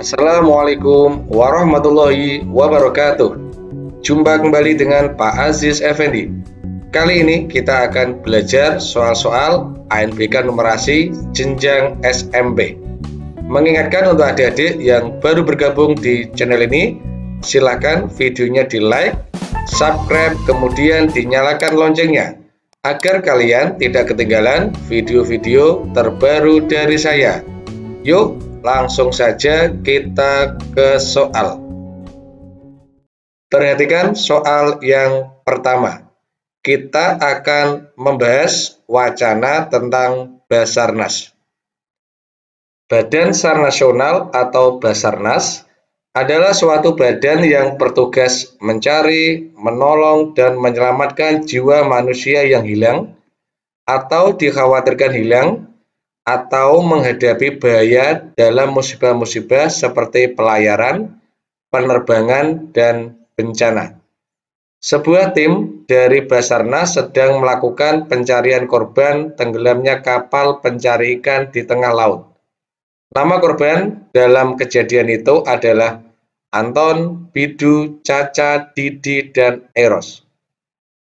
Assalamualaikum warahmatullahi wabarakatuh. Jumpa kembali dengan Pak Aziz Effendi. Kali ini kita akan belajar soal-soal ANBK numerasi jenjang SMP. Mengingatkan untuk adik-adik yang baru bergabung di channel ini, silakan videonya di like, subscribe, kemudian dinyalakan loncengnya agar kalian tidak ketinggalan video-video terbaru dari saya. Yuk, langsung saja kita ke soal. Perhatikan soal yang pertama. Kita akan membahas wacana tentang Basarnas. Badan SAR Nasional atau Basarnas adalah suatu badan yang bertugas mencari, menolong, dan menyelamatkan jiwa manusia yang hilang atau dikhawatirkan hilang atau menghadapi bahaya dalam musibah-musibah seperti pelayaran, penerbangan, dan bencana. Sebuah tim dari Basarnas sedang melakukan pencarian korban tenggelamnya kapal pencari ikan di tengah laut. Nama korban dalam kejadian itu adalah Anton, Bidu, Caca, Didi, dan Eros.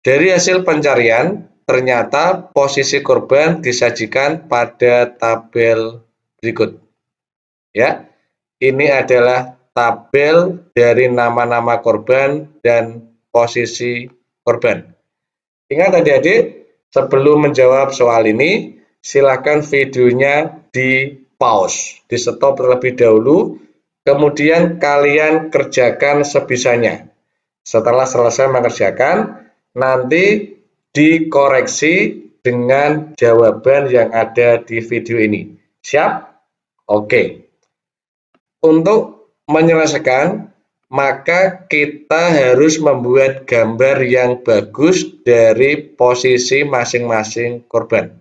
Dari hasil pencarian, ternyata posisi korban disajikan pada tabel berikut. Ya, ini adalah tabel dari nama-nama korban dan posisi korban. Ingat adik-adik, sebelum menjawab soal ini, silakan videonya di pause, di stop terlebih dahulu, kemudian kalian kerjakan sebisanya. Setelah selesai mengerjakan, nanti dikoreksi dengan jawaban yang ada di video ini. Siap? Oke. Untuk menyelesaikan, maka kita harus membuat gambar yang bagus dari posisi masing-masing korban.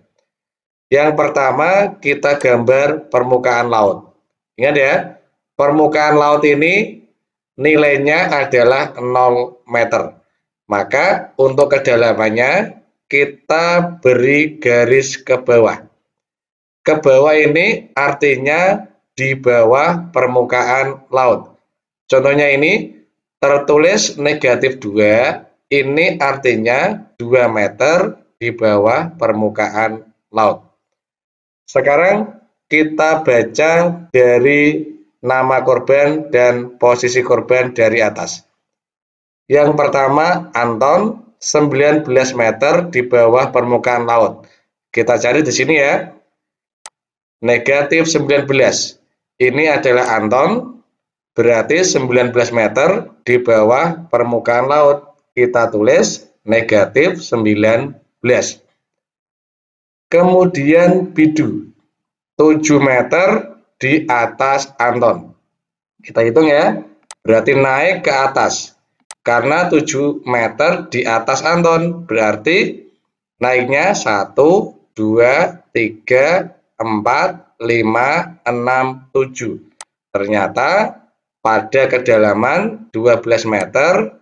Yang pertama, kita gambar permukaan laut. Ingat ya, permukaan laut ini nilainya adalah 0 meter. Maka untuk kedalamannya kita beri garis ke bawah. Ke bawah ini artinya di bawah permukaan laut. Contohnya ini tertulis -2, ini artinya 2 meter di bawah permukaan laut. Sekarang kita baca dari nama korban dan posisi korban dari atas. Yang pertama, Anton, 19 meter di bawah permukaan laut. Kita cari di sini ya. -19. Ini adalah Anton, berarti 19 meter di bawah permukaan laut. Kita tulis -19. Kemudian Bidu, 7 meter di atas Anton. Kita hitung ya, berarti naik ke atas. Karena 7 meter di atas Anton, berarti naiknya 1, 2, 3, 4, 5, 6, 7. Ternyata pada kedalaman 12 meter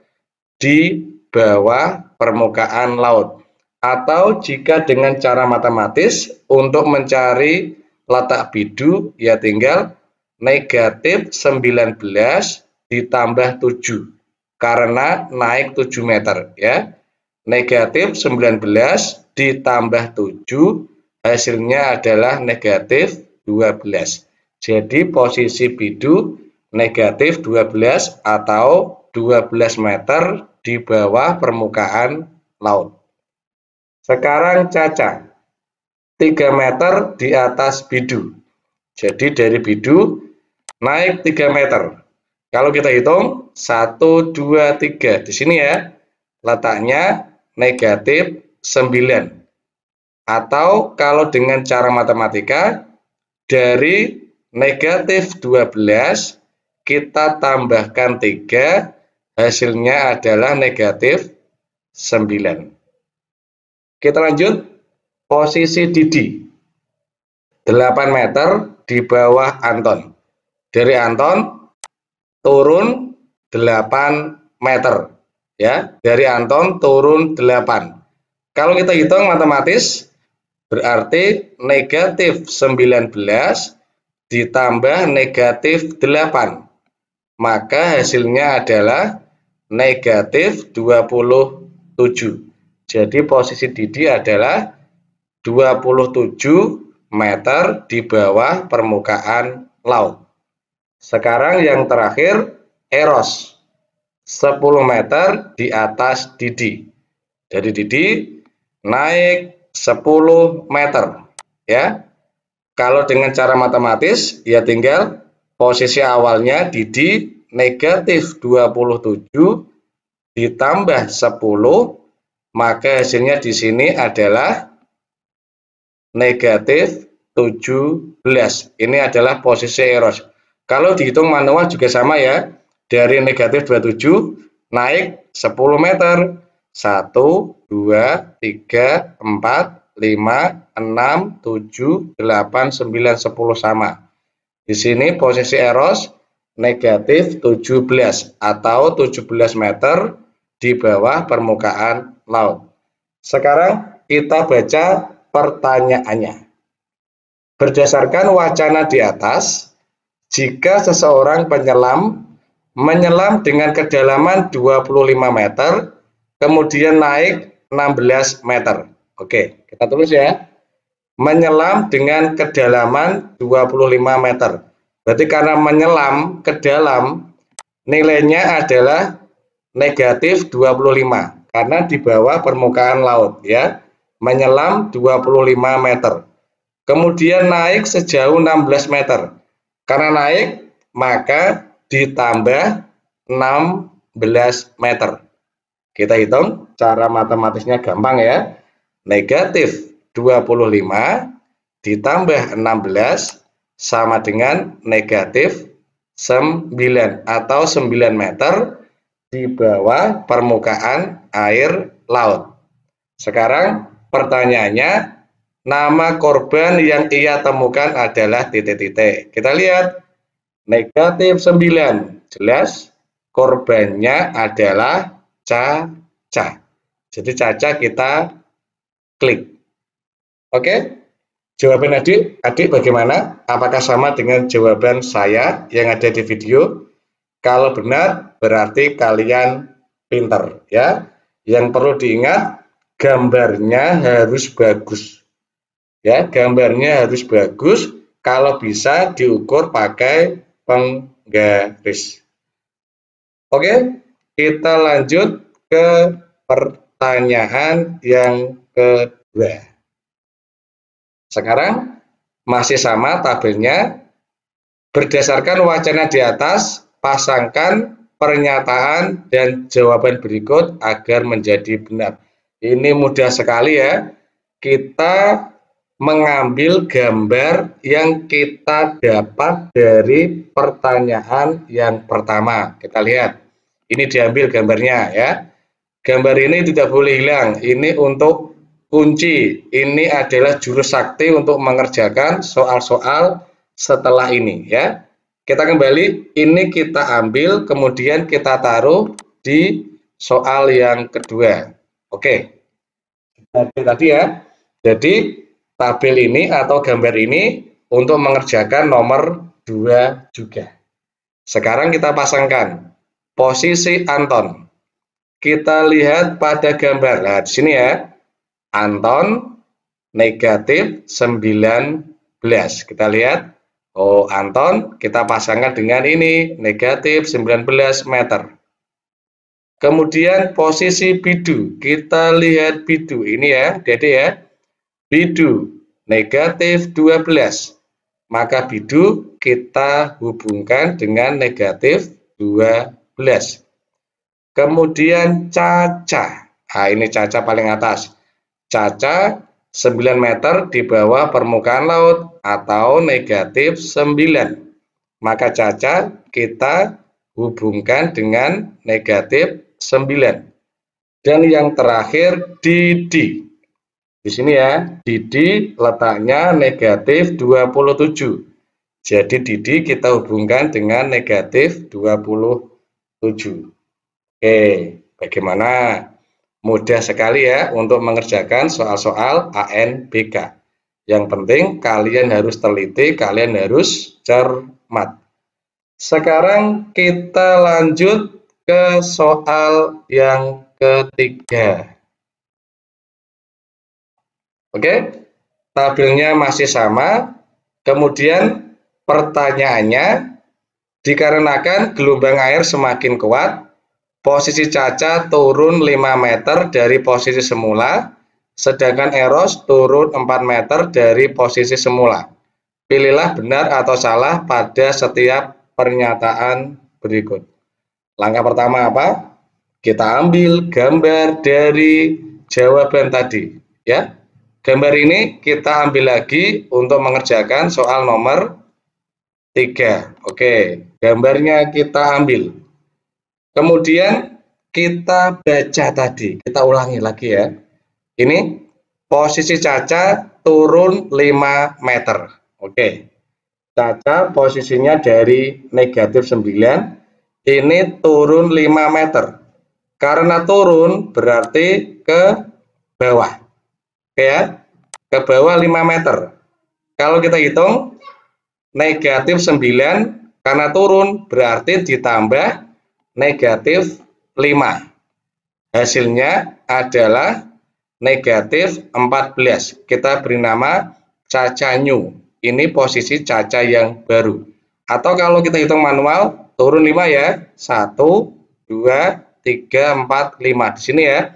di bawah permukaan laut. Atau jika dengan cara matematis, untuk mencari letak Bidu, ya tinggal -19 ditambah 7. Karena naik 7 meter ya. -19 ditambah 7 hasilnya adalah -12. Jadi posisi Bidu -12 atau 12 meter di bawah permukaan laut. Sekarang Caca, 3 meter di atas Bidu. Jadi dari Bidu naik 3 meter. Kalau kita hitung 1, 2, 3 di sini ya, letaknya -9. Atau kalau dengan cara matematika, dari -12 kita tambahkan 3, hasilnya adalah -9. Kita lanjut, posisi Didi, 8 meter di bawah Anton. Dari Anton turun 8 meter ya, dari Anton turun 8. Kalau kita hitung matematis berarti -19 ditambah negatif 8. Maka hasilnya adalah negatif 27. Jadi posisi Didi adalah 27 meter di bawah permukaan laut. Sekarang yang terakhir, Eros 10 meter di atas Didi. Jadi Didi naik 10 meter, ya. Kalau dengan cara matematis, ya tinggal posisi awalnya Didi negatif 27 ditambah 10, maka hasilnya di sini adalah negatif 17. Ini adalah posisi Eros. Kalau dihitung manual juga sama ya. Dari negatif 27 naik 10 meter. 1, 2, 3, 4, 5, 6, 7, 8, 9, 10 sama. Di sini posisi Eros negatif 17 atau 17 meter di bawah permukaan laut. Sekarang kita baca pertanyaannya. Berdasarkan wacana di atas, jika seseorang penyelam menyelam dengan kedalaman 25 meter, kemudian naik 16 meter. Oke, kita tulis ya. Menyelam dengan kedalaman 25 meter. Berarti karena menyelam ke dalam, nilainya adalah negatif 25. Karena di bawah permukaan laut ya. Menyelam 25 meter. Kemudian naik sejauh 16 meter. Karena naik, maka ditambah 16 meter. Kita hitung, cara matematisnya gampang ya. Negatif 25 ditambah 16 sama dengan negatif 9 atau 9 meter di bawah permukaan air laut. Sekarang pertanyaannya, nama korban yang ia temukan adalah titik-titik. Kita lihat, negatif 9, jelas korbannya adalah Caca. Jadi Caca kita klik. Oke, jawaban adik bagaimana? Apakah sama dengan jawaban saya yang ada di video? Kalau benar, berarti kalian pinter ya. Yang perlu diingat, gambarnya harus bagus. Ya, gambarnya harus bagus. Kalau bisa diukur pakai penggaris. Oke, kita lanjut ke pertanyaan yang kedua. Sekarang masih sama tabelnya. Berdasarkan wacana di atas, pasangkan pernyataan dan jawaban berikut agar menjadi benar. Ini mudah sekali ya. Kita mengambil gambar yang kita dapat dari pertanyaan yang pertama. Kita lihat. Ini diambil gambarnya ya. Gambar ini tidak boleh hilang. Ini untuk kunci. Ini adalah jurus sakti untuk mengerjakan soal-soal setelah ini ya. Kita kembali, ini kita ambil kemudian kita taruh di soal yang kedua. Oke. Tadi ya. Jadi tabel ini atau gambar ini untuk mengerjakan nomor 2 juga. Sekarang kita pasangkan posisi Anton. Kita lihat pada gambar. Nah, di sini ya. Anton negatif 19. Kita lihat. Oh, Anton kita pasangkan dengan ini. Negatif 19 meter. Kemudian posisi Bidu. Kita lihat Bidu. Ini ya, Dede ya. Bidu negatif 12. Maka Bidu kita hubungkan dengan negatif 12. Kemudian Caca. Nah, ini Caca paling atas. Caca 9 meter di bawah permukaan laut atau negatif 9. Maka Caca kita hubungkan dengan negatif 9. Dan yang terakhir Didi. Di sini ya, Didi letaknya negatif 27. Jadi Didi kita hubungkan dengan negatif 27. Oke, bagaimana? Mudah sekali ya untuk mengerjakan soal-soal ANBK. Yang penting kalian harus teliti, kalian harus cermat. Sekarang kita lanjut ke soal yang ketiga. Oke, tabelnya masih sama. Kemudian pertanyaannya, dikarenakan gelombang air semakin kuat, posisi Caca turun 5 meter dari posisi semula, sedangkan Eros turun 4 meter dari posisi semula. Pilihlah benar atau salah pada setiap pernyataan berikut. Langkah pertama apa? Kita ambil gambar dari jawaban tadi, ya. Gambar ini kita ambil lagi untuk mengerjakan soal nomor 3. Oke, gambarnya kita ambil. Kemudian kita baca tadi, kita ulangi lagi ya. Ini posisi Caca turun 5 meter. Oke. Caca posisinya dari negatif 9, ini turun 5 meter. Karena turun berarti ke bawah. Oke ya, ke bawah 5 meter. Kalau kita hitung, negatif 9 karena turun berarti ditambah negatif 5. Hasilnya adalah negatif 14. Kita beri nama Caca New. Ini posisi Caca yang baru. Atau kalau kita hitung manual, turun 5 ya. 1, 2, 3, 4, 5. Di sini ya.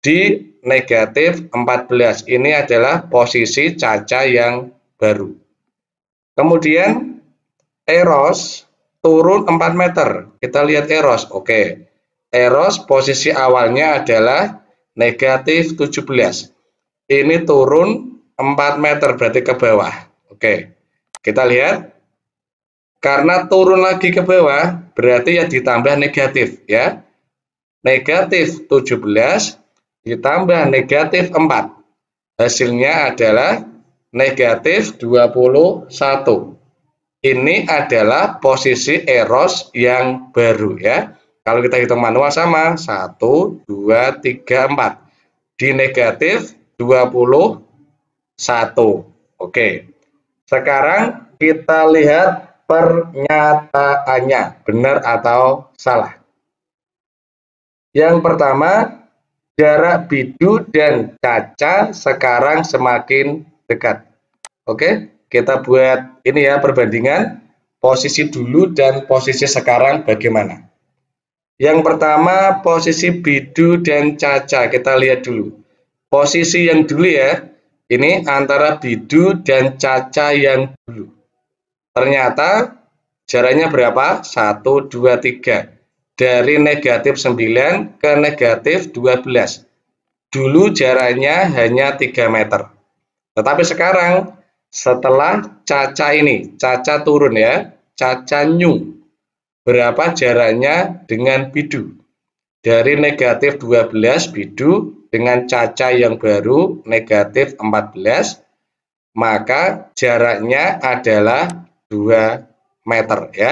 Di negatif 14. Ini adalah posisi Caca yang baru. Kemudian Eros turun 4 meter. Kita lihat Eros. Oke. Eros posisi awalnya adalah negatif 17. Ini turun 4 meter berarti ke bawah. Oke. Kita lihat. Karena turun lagi ke bawah berarti ya ditambah negatif ya. Negatif 17 ditambah negatif 4. Hasilnya adalah negatif 21. Ini adalah posisi Eros yang baru ya. Kalau kita hitung manual sama 1, 2, 3, 4. Di negatif 21. Oke. Sekarang kita lihat pernyataannya. Benar atau salah? Yang pertama, jarak Bidu dan Caca sekarang semakin dekat. Oke, kita buat ini ya perbandingan posisi dulu dan posisi sekarang bagaimana. Yang pertama, posisi Bidu dan Caca. Kita lihat dulu. Posisi yang dulu ya, ini antara Bidu dan Caca yang dulu. Ternyata jaraknya berapa? 1, 2, 3. Dari negatif 9 ke negatif 12. Dulu jaraknya hanya 3 meter. Tetapi sekarang setelah Caca ini, Caca turun ya, Caca New. Berapa jaraknya dengan Bidu? Dari negatif 12 Bidu dengan Caca yang baru negatif 14, maka jaraknya adalah 2 meter ya.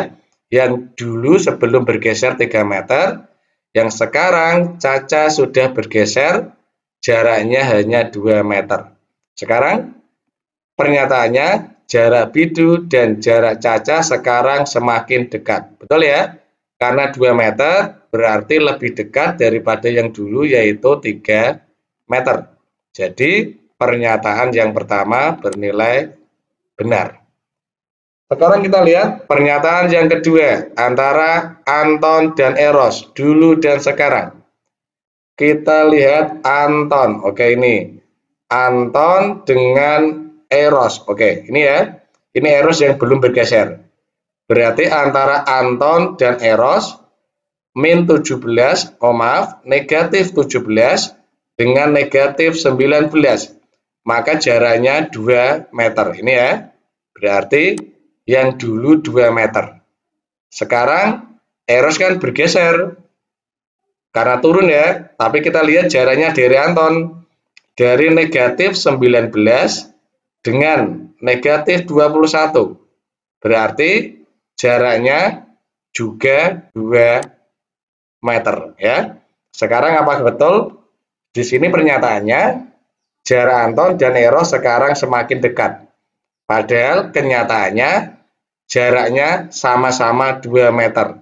Yang dulu sebelum bergeser 3 meter, yang sekarang Caca sudah bergeser, jaraknya hanya 2 meter. Sekarang pernyataannya jarak Bidu dan jarak Caca sekarang semakin dekat. Betul ya? Karena 2 meter berarti lebih dekat daripada yang dulu yaitu 3 meter. Jadi pernyataan yang pertama bernilai benar. Sekarang kita lihat pernyataan yang kedua antara Anton dan Eros, dulu dan sekarang. Kita lihat Anton. Oke, ini Anton dengan Eros. Oke, ini ya. Ini Eros yang belum bergeser. Berarti antara Anton dan Eros min 17, negatif 17 dengan negatif 19. Maka jaraknya 2 meter. Ini ya. Berarti yang dulu 2 meter. Sekarang Eros kan bergeser. Karena turun ya. Tapi kita lihat jaraknya dari Anton. Dari negatif 19 dengan negatif 21. Berarti jaraknya juga 2 meter ya. Sekarang apa betul? Di sini pernyataannya jarak Anton dan Eros sekarang semakin dekat. Padahal kenyataannya jaraknya sama-sama 2 meter.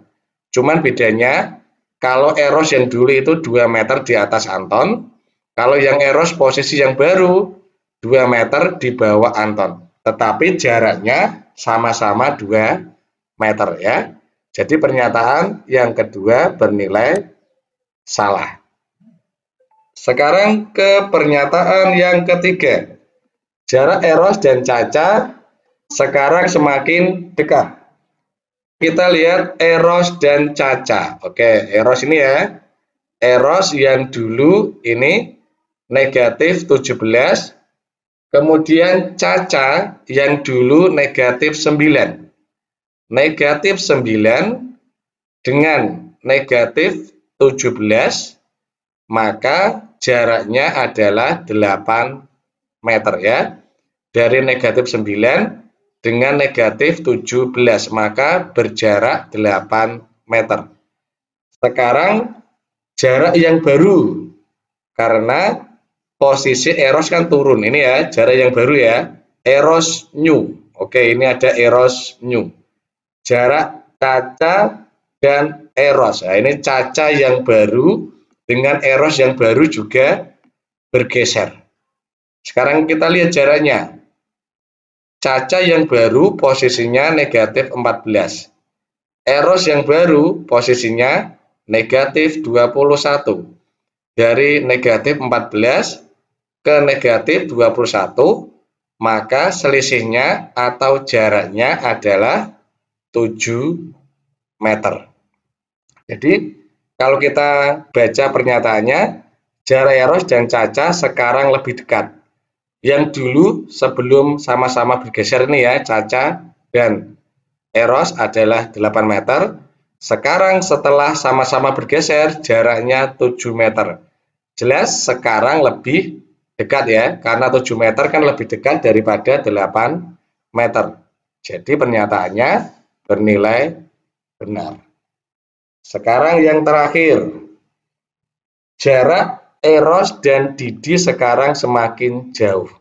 Cuman bedanya kalau Eros yang dulu itu 2 meter di atas Anton, kalau yang Eros posisi yang baru 2 meter di bawah Anton. Tetapi jaraknya sama-sama 2 meter ya. Jadi pernyataan yang kedua bernilai salah. Sekarang ke pernyataan yang ketiga. Jarak Eros dan Caca sekarang semakin dekat. Kita lihat Eros dan Caca. Oke, Eros ini ya. Eros yang dulu ini negatif 17. Kemudian Caca yang dulu negatif 9. Negatif 9 dengan negatif 17, maka jaraknya adalah 8 meter ya. Dari negatif 9 dengan negatif 17, maka berjarak 8 meter. Sekarang jarak yang baru, karena posisi Eros kan turun. Ini ya, jarak yang baru ya. Eros new. Oke, ini ada Eros new. Jarak Caca dan Eros. Nah, ini Caca yang baru dengan Eros yang baru juga bergeser. Sekarang kita lihat jaraknya. Caca yang baru posisinya negatif 14. Eros yang baru posisinya negatif 21. Dari negatif 14 ke negatif 21, maka selisihnya atau jaraknya adalah 7 meter. Jadi kalau kita baca pernyataannya, jarak Eros dan Caca sekarang lebih dekat. Yang dulu sebelum sama-sama bergeser ini ya, Caca dan Eros adalah 8 meter. Sekarang setelah sama-sama bergeser, jaraknya 7 meter. Jelas sekarang lebih dekat ya, karena 7 meter kan lebih dekat daripada 8 meter. Jadi pernyataannya bernilai benar. Sekarang yang terakhir, jarak Eros dan Didi sekarang semakin jauh.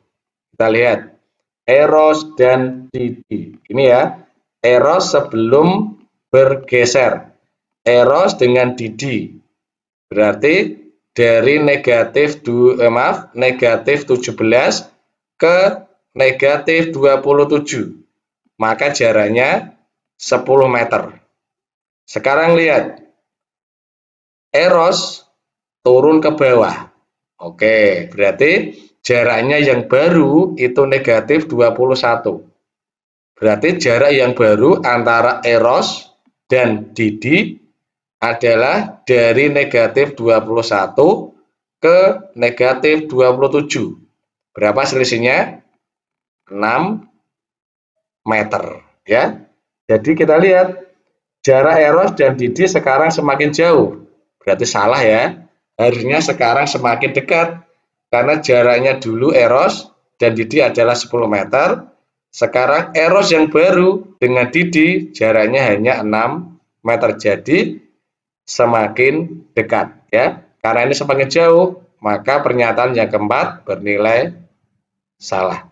Kita lihat, Eros dan Didi. Ini ya, Eros sebelum bergeser. Eros dengan Didi. Berarti dari negatif 17 ke negatif 27. Maka jaraknya 10 meter. Sekarang lihat, Eros turun ke bawah. Oke, berarti jaraknya yang baru itu negatif 21. Berarti jarak yang baru antara Eros dan Didi adalah dari negatif 21 ke negatif 27. Berapa selisihnya? 6 meter ya. Jadi kita lihat jarak Eros dan Didi sekarang semakin jauh. Berarti salah ya. Harusnya sekarang semakin dekat. Karena jaraknya dulu Eros dan Didi adalah 10 meter. Sekarang Eros yang baru dengan Didi jaraknya hanya 6 meter. Jadi semakin dekat ya. Karena ini semakin jauh, maka pernyataan yang keempat bernilai salah.